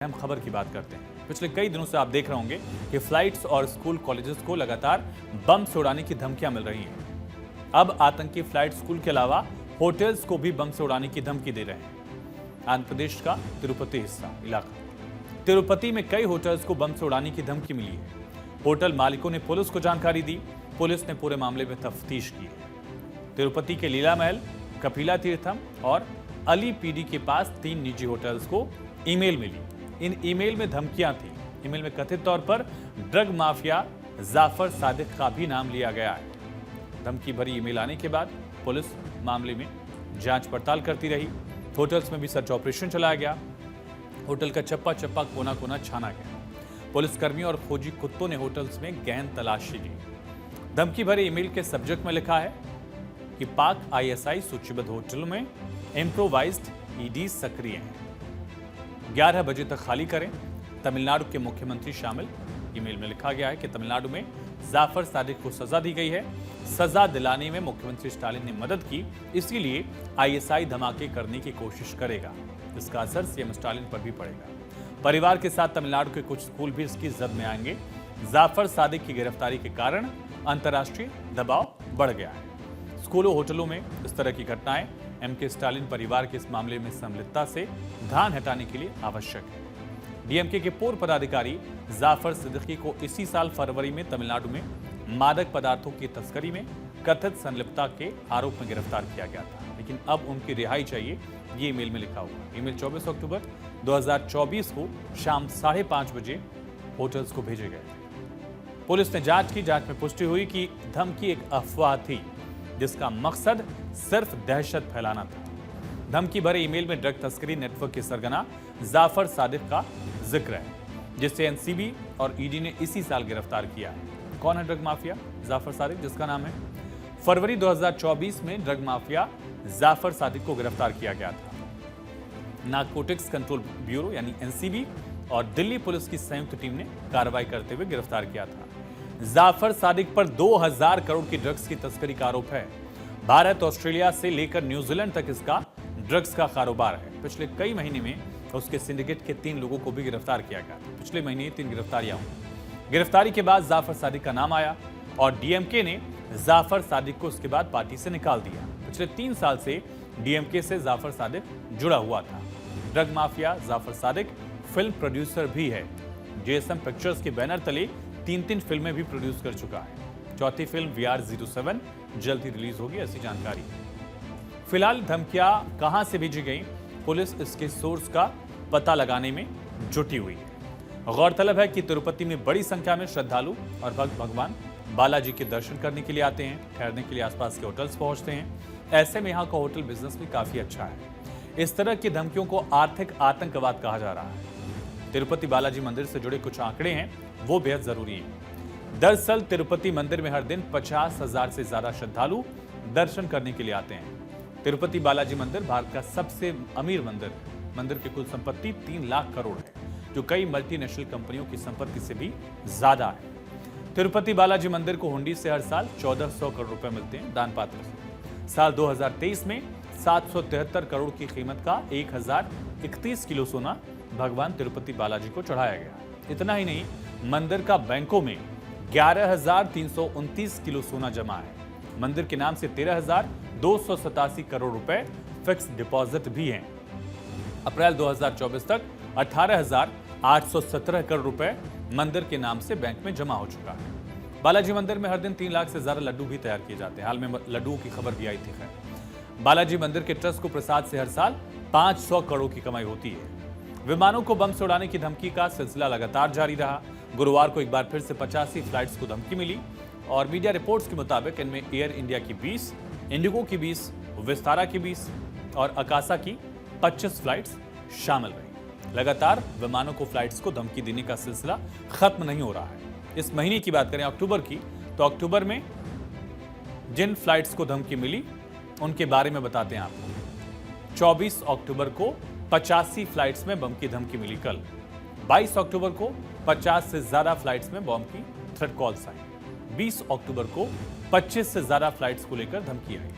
अहम खबर की बात करते हैं। पिछले कई दिनों से आप देख रहे होंगे कि फ्लाइट्स और स्कूल कॉलेजेस को लगातार बम से उड़ाने की धमकियां मिल रही हैं। अब आतंकी फ्लाइट स्कूल के अलावा होटल्स को भी बम से उड़ाने की धमकी दे रहे हैं। आंध्र प्रदेश का तिरुपति हिस्सा इलाका, तिरुपति में कई होटल्स को बम से उड़ाने की धमकी मिली है। होटल मालिकों ने पुलिस को जानकारी दी। पुलिस ने पूरे मामले में तफ्तीश की है। तिरुपति के लीला महल, कपिला तीर्थम और अली पीडी के पास 3 निजी होटल्स को ईमेल मिली। इन ईमेल में धमकियां थी। ईमेल में कथित तौर पर ड्रग माफिया जाफर सादिक का भी नाम लिया गया है। धमकी भरी ईमेल आने के बाद पुलिस मामले में जांच पड़ताल करती रही। होटल्स में भी सर्च ऑपरेशन चलाया गया। होटल का चप्पा चप्पा कोना कोना छाना गया। पुलिसकर्मियों और खोजी कुत्तों ने होटल्स में गहन तलाशी ली। धमकी भरे ईमेल के सब्जेक्ट में लिखा है कि पाक आईएसआई सूचीबद्ध होटलों में इम्प्रोवाइज्ड ईडी सक्रिय हैं। 11 बजे तक खाली करें। तमिलनाडु के मुख्यमंत्री शामिल। ईमेल में लिखा गया है कि तमिलनाडु में जाफर सादिक को सजा दी गई है। सजा दिलाने में मुख्यमंत्री स्टालिन ने मदद की, इसीलिए आईएसआई धमाके करने की कोशिश करेगा। इसका असर सीएम स्टालिन पर भी पड़ेगा। परिवार के साथ तमिलनाडु के कुछ स्कूल भी इसकी जद में आएंगे। जाफर सादिक की गिरफ्तारी के कारण अंतर्राष्ट्रीय दबाव बढ़ गया है। स्कूलों, होटलों में इस तरह की घटनाएं एमके स्टालिन परिवार के इस मामले में संलिप्तता से ध्यान हटाने के लिए आवश्यक है। डीएमके के पूर्व पदाधिकारी जाफर सिद्दीकी को इसी साल फरवरी में तमिलनाडु में मादक पदार्थों की तस्करी में कथित संलिप्तता के आरोप में गिरफ्तार किया गया था, लेकिन अब उनकी रिहाई चाहिए, ये ईमेल में लिखा हुआ। ईमेल 24 अक्टूबर 2024 को शाम 5:30 बजे होटल्स को भेजे गए थे। पुलिस ने जांच की। जांच में पुष्टि हुई कि धमकी एक अफवाह थी, जिसका मकसद सिर्फ दहशत फैलाना था। धमकी भरे ईमेल में ड्रग तस्करी नेटवर्क के सरगना जाफर सादिक का जिक्र है, जिसे एनसीबी और ईडी ने इसी साल गिरफ्तार किया है। कौन है ड्रग माफिया जाफर सादिक, जिसका नाम है? फरवरी 2024 में ड्रग माफिया जाफर सादिक को गिरफ्तार किया गया था। नारकोटिक्स कंट्रोल ब्यूरो यानी एनसीबी और दिल्ली पुलिस की संयुक्त टीम ने कार्रवाई करते हुए गिरफ्तार किया था। जाफर सादिक पर 2000 करोड़ की ड्रग्स की तस्करी का आरोप है। भारत, ऑस्ट्रेलिया से लेकर न्यूजीलैंड तक इसका ड्रग्स का कारोबार है। पिछले कई महीने में उसके सिंडिकेट के 3 लोगों को भी गिरफ्तार किया गया। पिछले महीने 3 गिरफ्तारियां हुई। गिरफ्तारी के बाद जाफर सादिक का नाम आया और डीएमके ने जाफर सादिक को उसके बाद पार्टी से निकाल दिया। पिछले 3 साल से डीएमके से जाफर सादिक जुड़ा हुआ था। Drug mafia Jafar Sadiq film producer भी है। जेएसएम पिक्चर्स के बैनर तले 3 फिल्में भी प्रोड्यूस कर चुका है। चौथी फिल्म VR07 जल्द ही रिलीज होगी, ऐसी जानकारी है। फिलहाल धमकियां कहां से भेजी गई, पुलिस इसके सोर्स का पता लगाने में जुटी हुई है। गौरतलब है कि तिरुपति में बड़ी संख्या में श्रद्धालु और भक्त भगवान बालाजी के दर्शन करने के लिए आते हैं। ठहरने के लिए आसपास के होटल्स पहुंचते हैं। ऐसे में यहाँ का होटल बिजनेस भी काफी अच्छा है। इस तरह की धमकियों को आर्थिक आतंकवाद कहा जा रहा है। तिरुपति बालाजी मंदिर से जुड़े कुछ आंकड़े हैं, वो बेहद जरूरी है। दरअसल तिरुपति मंदिर में हर दिन 50,000 से ज्यादा श्रद्धालु दर्शन करने के लिए आते हैं। तिरुपति बालाजी मंदिर भारत का सबसे अमीर मंदिर है। मंदिर की कुल संपत्ति 3 लाख करोड़ है, जो कई मल्टीनेशनल कंपनियों की संपत्ति से भी ज्यादा है। तिरुपति बालाजी मंदिर को हुंडी से हर साल 1400 करोड़ रुपए मिलते हैं दान पात्र से। साल 2023 में 773 करोड़ की कीमत का 1031 किलो सोना भगवान तिरुपति बालाजी को चढ़ाया गया। इतना ही नहीं, मंदिर का बैंकों में 11,329 किलो सोना जमा है। मंदिर के नाम से 13,287 करोड़ रुपए फिक्स डिपॉजिट भी हैं। अप्रैल 2024 तक 18,817 करोड़ रुपए मंदिर के नाम से बैंक में जमा हो चुका है। बालाजी मंदिर में हर दिन 3 लाख से ज्यादा लड्डू भी तैयार किए जाते हैं। हाल में लड्डुओं की खबर भी आई थी। खैर, बालाजी मंदिर के ट्रस्ट को प्रसाद से हर साल 500 करोड़ की कमाई होती है। विमानों को बम से उड़ाने की धमकी का सिलसिला लगातार जारी रहा। गुरुवार को एक बार फिर से 85 फ्लाइट्स को धमकी मिली और मीडिया रिपोर्ट्स के मुताबिक इनमें एयर इंडिया की 20, इंडिगो की 20, विस्तारा की 20 और अकासा की 25 फ्लाइट्स शामिल रही। लगातार विमानों को फ्लाइट्स को धमकी देने का सिलसिला खत्म नहीं हो रहा है। इस महीने की बात करें अक्टूबर की, तो अक्टूबर में जिन फ्लाइट्स को धमकी मिली उनके बारे में बताते हैं आपको। 24 अक्टूबर को 85 फ्लाइट्स में बम की धमकी मिली। कल 22 अक्टूबर को 50 से ज्यादा फ्लाइट्स में बम की थ्रेट कॉल्स आई। 20 अक्टूबर को 25 से ज्यादा फ्लाइट्स को लेकर धमकी आई।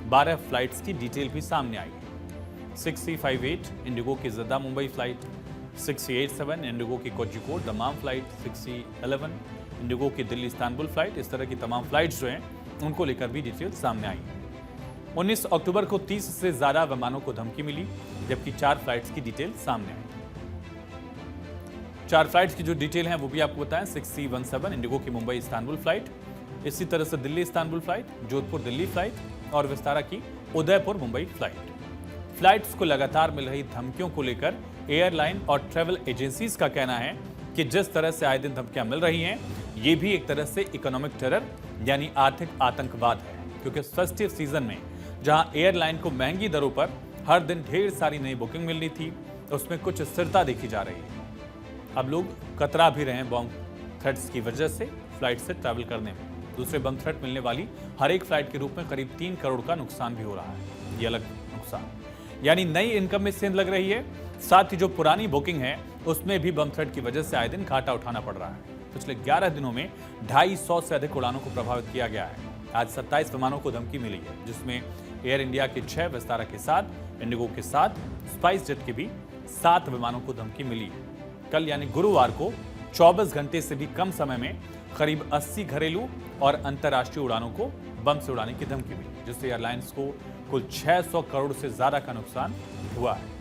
12 फ्लाइट्स की डिटेल भी सामने आई है। 6358 इंडिगो की जद्दा मुंबई फ्लाइट, 6087, इंडिगो की कोझिकोड दमाम फ्लाइट 6011, इंडिगो की दिल्ली इस्तांबुल फ्लाइट, इस तरह की तमाम फ्लाइट्स जो हैं उनको लेकर भी डिटेल सामने आई है। 19 अक्टूबर को 30 से ज्यादा विमानों को धमकी मिली, जबकि 4 फ्लाइट्स की डिटेल सामने आई। 4 फ्लाइट्स की जो डिटेल है वो भी आपको बताएं। 6017 इंडिगो की मुंबई इस्तांबुल फ्लाइट, इसी तरह से Delhi Istanbul flight, Jodhpur Delhi flight और विस्तारा की उदयपुर मुंबई फ्लाइट। फ्लाइट्स को लगातार मिल रही धमकियों को लेकर एयरलाइन और ट्रैवल एजेंसीज का कहना है कि जिस तरह से आए दिन धमकियां मिल रही हैं, ये भी एक तरह से इकोनॉमिक टेरर यानी आर्थिक आतंकवाद है, क्योंकि फेस्टिव सीजन में जहां एयरलाइन को महंगी दरों पर हर दिन ढेर सारी नई बुकिंग मिलनी थी, उसमें कुछ स्थिरता देखी जा रही है। अब लोग कतरा भी रहे हैं बॉम्ब थ्रेट्स की वजह से फ्लाइट से ट्रैवल करने में। दूसरे बम थ्रेट मिलने वाली हर एक फ्लाइट के रूप में करीब 3 करोड़ का नुकसान भी हो रहा है। ये अलग नुकसान यानी नई इनकम में सेंध लग रही है, साथ ही जो पुरानी बुकिंग है उसमें भी बम थ्रेट की वजह से आए दिन घाटा उठाना पड़ रहा है। पिछले 11 दिनों में 250 से अधिक उड़ानों को प्रभावित किया गया है। आज 27 विमानों को धमकी मिली है, जिसमें एयर इंडिया के 6, विस्तारा के 7, इंडिगो के 7, स्पाइस जेट के भी 7 विमानों को धमकी मिली है। कल यानी गुरुवार को 24 घंटे से भी कम समय में करीब 80 घरेलू और अंतर्राष्ट्रीय उड़ानों को बम से उड़ाने की धमकी मिली, जिससे एयरलाइंस को कुल 600 करोड़ से ज्यादा का नुकसान हुआ है।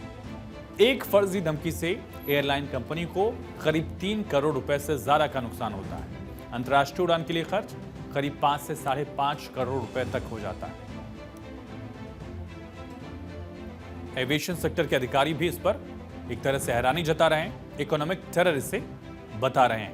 एक फर्जी धमकी से एयरलाइन कंपनी को करीब 3 करोड़ रुपए से ज्यादा का नुकसान होता है। अंतर्राष्ट्रीय उड़ान के लिए खर्च करीब 5 से 5.5 करोड़ रुपए तक हो जाता है। एविएशन सेक्टर के अधिकारी भी इस पर एक तरह से हैरानी जता रहे हैं, इकोनॉमिक टेरर इसे बता रहे हैं।